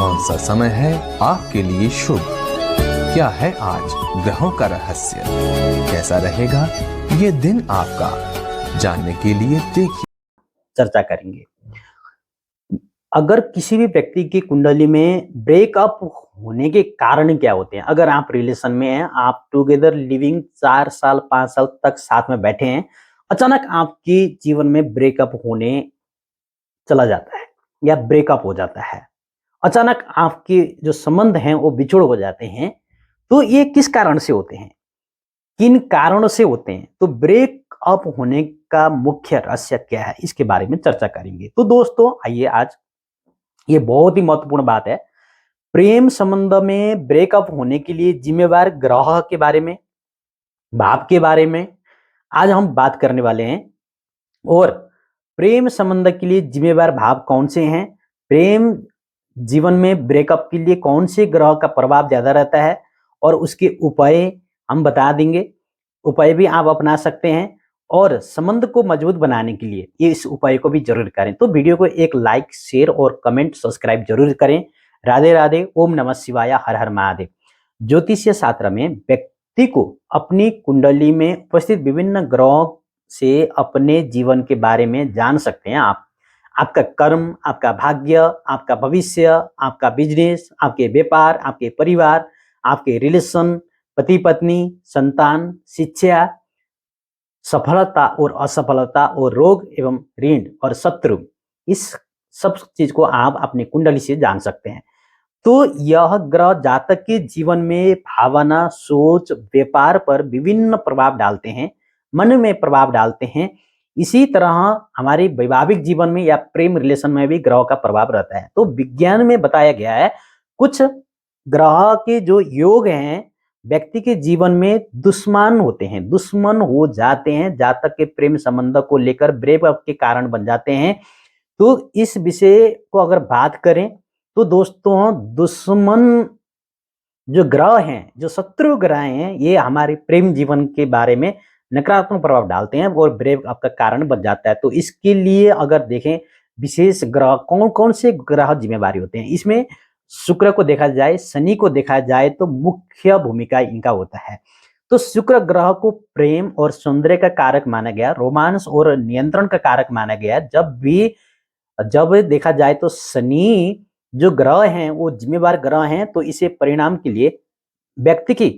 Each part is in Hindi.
कौन सा समय है आपके लिए शुभ? क्या है आज ग्रहों का रहस्य? कैसा रहेगा ये दिन आपका? जानने के लिए देखिए, चर्चा करेंगे। अगर किसी भी व्यक्ति की कुंडली में ब्रेकअप होने के कारण क्या होते हैं? अगर आप रिलेशन में हैं, आप टुगेदर लिविंग 4 साल 5 साल तक साथ में बैठे हैं, अचानक आपके जीवन में ब्रेकअप होने चला जाता है या ब्रेकअप हो जाता है, अचानक आपके जो संबंध हैं वो बिछुड़ हो जाते हैं, तो ये किस कारण से होते हैं? किन कारणों से होते हैं? तो ब्रेकअप होने का मुख्य रहस्य क्या है, इसके बारे में चर्चा करेंगे। तो दोस्तों आइए, आज ये बहुत ही महत्वपूर्ण बात है। प्रेम संबंध में ब्रेकअप होने के लिए जिम्मेवार ग्रह के बारे में, भाव के बारे में आज हम बात करने वाले हैं। और प्रेम संबंध के लिए जिम्मेवार भाव कौन से हैं, प्रेम जीवन में ब्रेकअप के लिए कौन से ग्रह का प्रभाव ज्यादा रहता है, और उसके उपाय हम बता देंगे। उपाय भी आप अपना सकते हैं, और संबंध को मजबूत बनाने के लिए ये इस उपाय को भी जरूर करें। तो वीडियो को एक लाइक, शेयर और कमेंट, सब्सक्राइब जरूर करें। राधे राधे, ओम नमः शिवाय, हर हर महादेव। ज्योतिषीय शास्त्र में व्यक्ति को अपनी कुंडली में उपस्थित विभिन्न ग्रहों से अपने जीवन के बारे में जान सकते हैं आप। आपका कर्म, आपका भाग्य, आपका भविष्य, आपका बिजनेस, आपके व्यापार, आपके परिवार, आपके रिलेशन, पति पत्नी, संतान, शिक्षा, सफलता और असफलता, और रोग एवं ऋण और शत्रु, इस सब चीज को आप अपनी कुंडली से जान सकते हैं। तो यह ग्रह जातक के जीवन में भावना, सोच, व्यापार पर विभिन्न प्रभाव डालते हैं, मन में प्रभाव डालते हैं। इसी तरह हमारे वैवाहिक जीवन में या प्रेम रिलेशन में भी ग्रह का प्रभाव रहता है। तो विज्ञान में बताया गया है, कुछ ग्रह के जो योग हैं व्यक्ति के जीवन में दुश्मन होते हैं, दुश्मन हो जाते हैं, जातक के प्रेम संबंध को लेकर ब्रेकअप के कारण बन जाते हैं। तो इस विषय को अगर बात करें तो दोस्तों, दुश्मन जो ग्रह हैं, जो शत्रु ग्रह हैं, ये हमारे प्रेम जीवन के बारे में नकारात्मक प्रभाव डालते हैं और ब्रेकअप का कारण बन जाता है। तो इसके लिए अगर देखें, विशेष ग्रह कौन कौन से ग्रह जिम्मेवारी होते हैं, इसमें शुक्र को देखा जाए, शनि को देखा जाए तो मुख्य भूमिका इनका होता है। तो शुक्र ग्रह को प्रेम और सौंदर्य का कारक माना गया, रोमांस और नियंत्रण का कारक माना गया। जब देखा जाए तो शनि जो ग्रह हैं वो जिम्मेवार ग्रह हैं, तो इसे परिणाम के लिए व्यक्ति की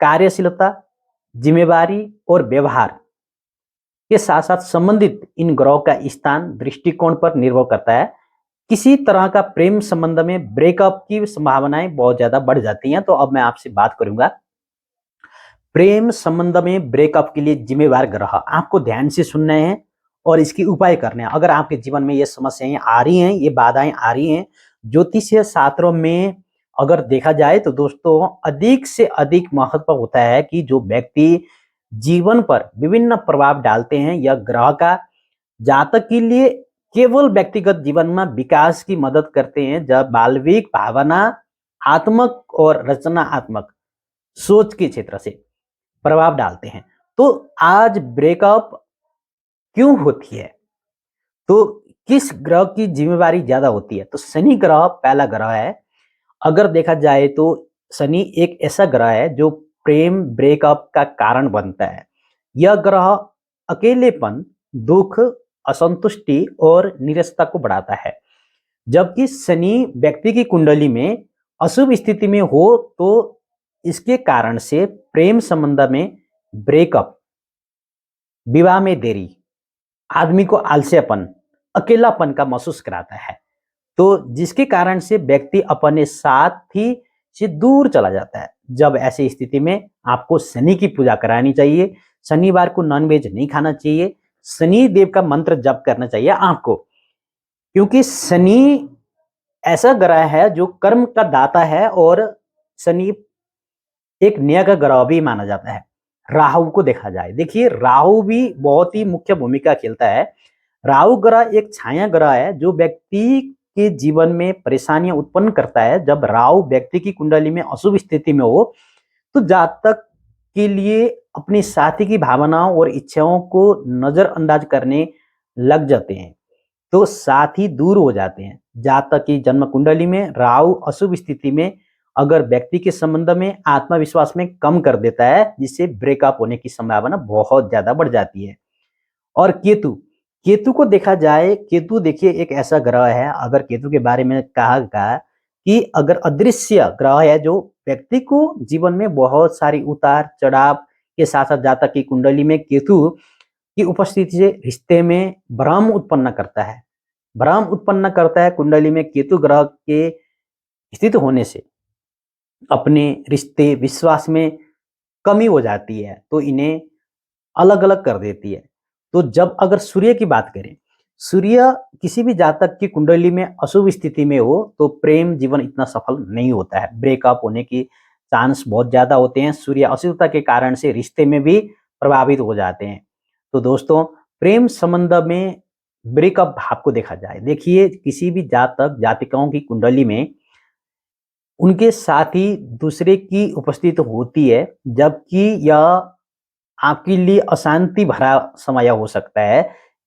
कार्यशीलता, जिम्मेवारी और व्यवहार के साथ साथ संबंधित इन ग्रहों का स्थान, दृष्टिकोण पर निर्भर करता है। किसी तरह का प्रेम संबंध में ब्रेकअप की संभावनाएं बहुत ज्यादा बढ़ जाती हैं। तो अब मैं आपसे बात करूंगा प्रेम संबंध में ब्रेकअप के लिए जिम्मेवार ग्रह। आपको ध्यान से सुनना है और इसके उपाय करने हैं। अगर आपके जीवन में ये समस्याएं आ रही हैं, ये बाधाएं आ रही हैं, ज्योतिषीय शास्त्रों में अगर देखा जाए तो दोस्तों, अधिक से अधिक महत्व होता है कि जो व्यक्ति जीवन पर विभिन्न प्रभाव डालते हैं यह ग्रह का, जातक के लिए केवल व्यक्तिगत जीवन में विकास की मदद करते हैं, जब बाल्विक भावना, आत्मक और रचनात्मक सोच के क्षेत्र से प्रभाव डालते हैं। तो आज ब्रेकअप क्यों होती है, तो किस ग्रह की जिम्मेवारी ज्यादा होती है? तो शनि ग्रह पहला ग्रह है। अगर देखा जाए तो शनि एक ऐसा ग्रह है जो प्रेम ब्रेकअप का कारण बनता है। यह ग्रह अकेलेपन, दुख, असंतुष्टि और निराशा को बढ़ाता है। जबकि शनि व्यक्ति की कुंडली में अशुभ स्थिति में हो तो इसके कारण से प्रेम संबंध में ब्रेकअप, विवाह में देरी, आदमी को आलस्यपन, अकेलापन का महसूस कराता है। तो जिसके कारण से व्यक्ति अपने साथी से दूर चला जाता है। जब ऐसी स्थिति में आपको शनि की पूजा करानी चाहिए, शनिवार को नॉनवेज नहीं खाना चाहिए, शनि देव का मंत्र जप करना चाहिए आपको, क्योंकि शनि ऐसा ग्रह है जो कर्म का दाता है, और शनि एक न्याय का ग्रह भी माना जाता है। राहु को देखा जाए, देखिए राहु भी बहुत ही मुख्य भूमिका खेलता है। राहु ग्रह एक छाया ग्रह है जो व्यक्ति के जीवन में परेशानियां उत्पन्न करता है। जब राहु व्यक्ति की कुंडली में अशुभ स्थिति में हो तो जातक के लिए अपने साथी की भावनाओं और इच्छाओं को नजरअंदाज करने लग जाते हैं। तो साथ ही दूर हो जाते हैं। जातक की जन्म कुंडली में राहु अशुभ स्थिति में अगर व्यक्ति के संबंध में आत्मविश्वास में कम कर देता है, जिससे ब्रेकअप होने की संभावना बहुत ज्यादा बढ़ जाती है। और केतु, केतु को देखा जाए, केतु देखिए एक ऐसा ग्रह है, अगर केतु के बारे में कहा गया कि अगर अदृश्य ग्रह है जो व्यक्ति को जीवन में बहुत सारी उतार चढ़ाव के साथ साथ जातक की कुंडली में केतु की उपस्थिति से रिश्ते में भ्रम उत्पन्न करता है। भ्रम उत्पन्न करता है कुंडली में केतु ग्रह के स्थित होने से अपने रिश्ते विश्वास में कमी हो जाती है, तो इन्हें अलग अलग कर देती है। तो जब अगर सूर्य की बात करें, सूर्य किसी भी जातक की कुंडली में अशुभ स्थिति में हो तो प्रेम जीवन इतना सफल नहीं होता है, ब्रेकअप होने की चांस बहुत ज्यादा होते हैं। सूर्य अशुभता के कारण से रिश्ते में भी प्रभावित हो जाते हैं। तो दोस्तों, प्रेम संबंध में ब्रेकअप भाव को देखा जाए, देखिए किसी भी जातक जातिकाओं की कुंडली में उनके साथ ही दूसरे की उपस्थिति होती है, जबकि यह आपके लिए अशांति भरा समय हो सकता है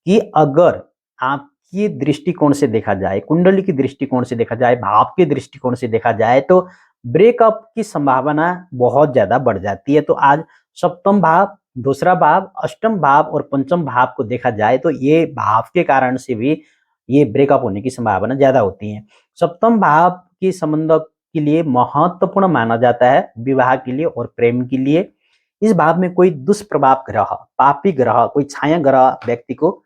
कि अगर आपके दृष्टिकोण से देखा जाए, कुंडली की दृष्टिकोण से देखा जाए, भाव के दृष्टिकोण से देखा जाए तो ब्रेकअप की संभावना बहुत ज्यादा बढ़ जाती है। तो आज सप्तम भाव, दूसरा भाव, अष्टम भाव और पंचम भाव को देखा जाए तो ये भाव के कारण से भी ये ब्रेकअप होने की संभावना ज्यादा होती है। सप्तम भाव के संबंध के लिए महत्वपूर्ण माना जाता है विवाह के लिए और प्रेम के लिए। इस भाव में कोई दुष्प्रभाव ग्रह, पापी ग्रह, कोई छाया ग्रह व्यक्ति को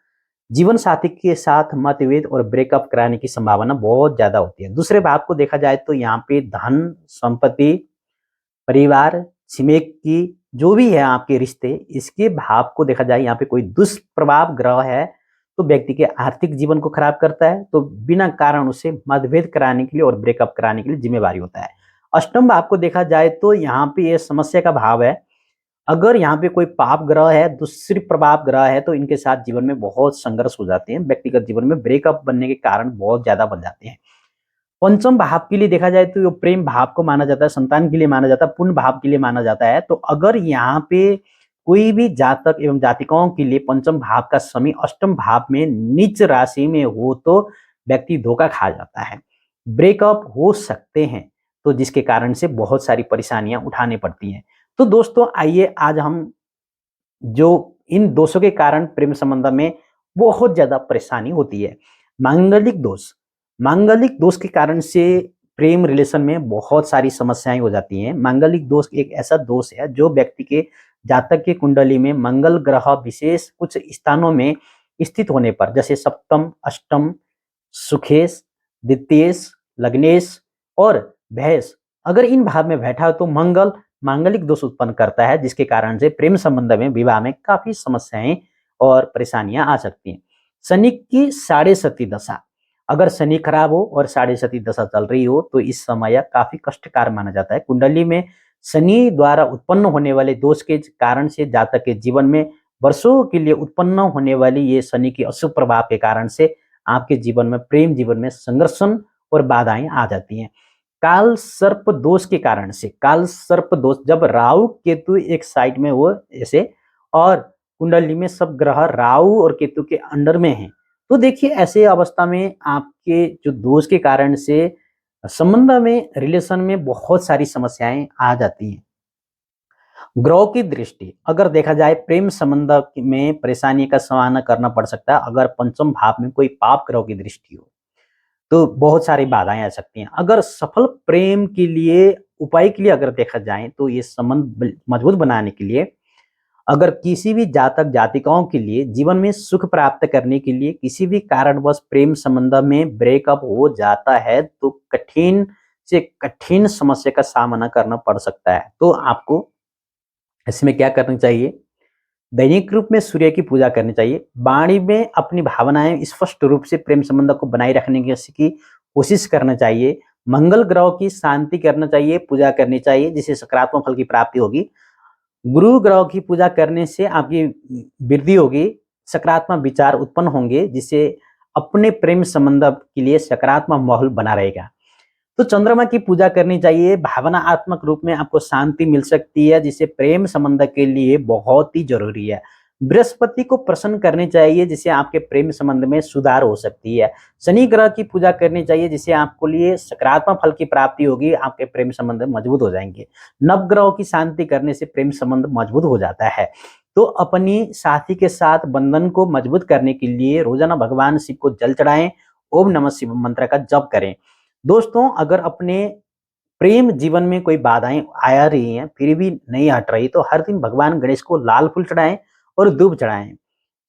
जीवन साथी के साथ मतभेद और ब्रेकअप कराने की संभावना बहुत ज्यादा होती है। दूसरे भाव को देखा जाए तो यहाँ पे धन, संपत्ति, परिवार, छिमेक की जो भी है आपके रिश्ते, इसके भाव को देखा जाए यहाँ पे कोई दुष्प्रभाव ग्रह है तो व्यक्ति के आर्थिक जीवन को खराब करता है, तो बिना कारण उसे मतभेद कराने के लिए और ब्रेकअप कराने के लिए जिम्मेवारी होता है। अष्टम भाव को देखा जाए तो यहाँ पे ये समस्या का भाव है, अगर यहाँ पे कोई पाप ग्रह है, दूसरी प्रभाव ग्रह है तो इनके साथ जीवन में बहुत संघर्ष हो जाते हैं, व्यक्तिगत जीवन में ब्रेकअप बनने के कारण बहुत ज्यादा बन जाते हैं। पंचम भाव के लिए देखा जाए तो ये प्रेम भाव को माना जाता है, संतान के लिए माना जाता है, पुण्य भाव के लिए माना जाता है। तो अगर यहाँ पे कोई भी जातक एवं जातिकाओं के लिए पंचम भाव का शनि अष्टम भाव में नीच राशि में हो तो व्यक्ति धोखा खा जाता है, ब्रेकअप हो सकते हैं, तो जिसके कारण से बहुत सारी परेशानियां उठानी पड़ती हैं। तो दोस्तों, आइए आज हम जो इन दोषों के कारण प्रेम संबंध में बहुत ज्यादा परेशानी होती है, मांगलिक दोष, मांगलिक दोष के कारण से प्रेम रिलेशन में बहुत सारी समस्याएं हो जाती हैं। मांगलिक दोष एक ऐसा दोष है जो व्यक्ति के जातक की कुंडली में मंगल ग्रह विशेष कुछ स्थानों में स्थित होने पर, जैसे सप्तम, अष्टम, सुखेश, द्वितीयेश, लग्नेश और भैंस, अगर इन भाव में बैठा हो तो मंगल मांगलिक दोष उत्पन्न करता है, जिसके कारण से प्रेम संबंध में, विवाह में काफी समस्याएं और परेशानियां आ सकती हैं। शनि की साढ़े सती दशा, अगर शनि खराब हो और साढ़े सती दशा चल रही हो तो इस समय काफी कष्टकार माना जाता है। कुंडली में शनि द्वारा उत्पन्न होने वाले दोष के कारण से जातक के जीवन में वर्षों के लिए उत्पन्न होने वाली ये शनि की अशुभ प्रभाव के कारण से आपके जीवन में, प्रेम जीवन में संघर्षण और बाधाएं आ जाती हैं। काल सर्प दोष के कारण से, काल सर्प दोष जब राहु केतु एक साइड में हो ऐसे और कुंडली में सब ग्रह राहु और केतु के अंडर में हैं, तो देखिए ऐसे अवस्था में आपके जो दोष के कारण से संबंध में, रिलेशन में बहुत सारी समस्याएं आ जाती हैं। ग्रह की दृष्टि अगर देखा जाए, प्रेम संबंध में परेशानी का सामना करना पड़ सकता है अगर पंचम भाव में कोई पाप ग्रह की दृष्टि हो, तो बहुत सारी बाधाएं आ सकती हैं। अगर सफल प्रेम के लिए, उपाय के लिए अगर देखा जाए तो ये संबंध मजबूत बनाने के लिए, अगर किसी भी जातक जातिकाओं के लिए जीवन में सुख प्राप्त करने के लिए किसी भी कारणवश प्रेम संबंध में ब्रेकअप हो जाता है तो कठिन से कठिन समस्या का सामना करना पड़ सकता है। तो आपको इसमें क्या करना चाहिए, दैनिक रूप में सूर्य की पूजा करनी चाहिए, वाणी में अपनी भावनाएं स्पष्ट रूप से प्रेम संबंध को बनाए रखने की कोशिश करना चाहिए, मंगल ग्रह की शांति करना चाहिए, पूजा करनी चाहिए जिससे सकारात्मक फल की प्राप्ति होगी। गुरु ग्रह की पूजा करने से आपकी वृद्धि होगी, सकारात्मक विचार उत्पन्न होंगे जिससे अपने प्रेम संबंध के लिए सकारात्मक माहौल बना रहेगा। तो चंद्रमा की पूजा करनी चाहिए, भावनात्मक रूप में आपको शांति मिल सकती है जिससे प्रेम संबंध के लिए बहुत ही जरूरी है। बृहस्पति को प्रसन्न करनी चाहिए, जिससे आपके प्रेम संबंध में सुधार हो सकती है। शनि ग्रह की पूजा करनी चाहिए, जिससे आपको लिए सकारात्मक फल की प्राप्ति होगी, आपके प्रेम संबंध मजबूत हो जाएंगे। नवग्रहों की शांति करने से प्रेम संबंध मजबूत हो जाता है। तो अपनी साथी के साथ बंधन को मजबूत करने के लिए रोजाना भगवान शिव को जल चढ़ाएं, ओम नमः शिव मंत्र का जप करें। दोस्तों, अगर अपने प्रेम जीवन में कोई बाधाएं आ रही हैं फिर भी नहीं हट रही, तो हर दिन भगवान गणेश को लाल फूल चढ़ाएं और दूब चढ़ाएं।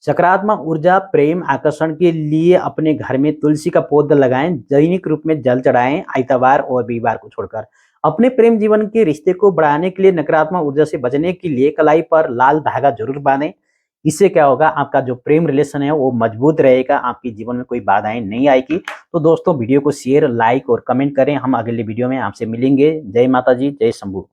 सकारात्मक ऊर्जा, प्रेम आकर्षण के लिए अपने घर में तुलसी का पौधा लगाएं, दैनिक रूप में जल चढ़ाएं, आइतवार और रविवार को छोड़कर। अपने प्रेम जीवन के रिश्ते को बढ़ाने के लिए, नकारात्मक ऊर्जा से बचने के लिए कलाई पर लाल धागा जरूर बांधें। इससे क्या होगा, आपका जो प्रेम रिलेशन है वो मजबूत रहेगा, आपके जीवन में कोई बाधाएं नहीं आएगी। तो दोस्तों, वीडियो को शेयर, लाइक और कमेंट करें। हम अगले वीडियो में आपसे मिलेंगे। जय माता जी, जय शंभू।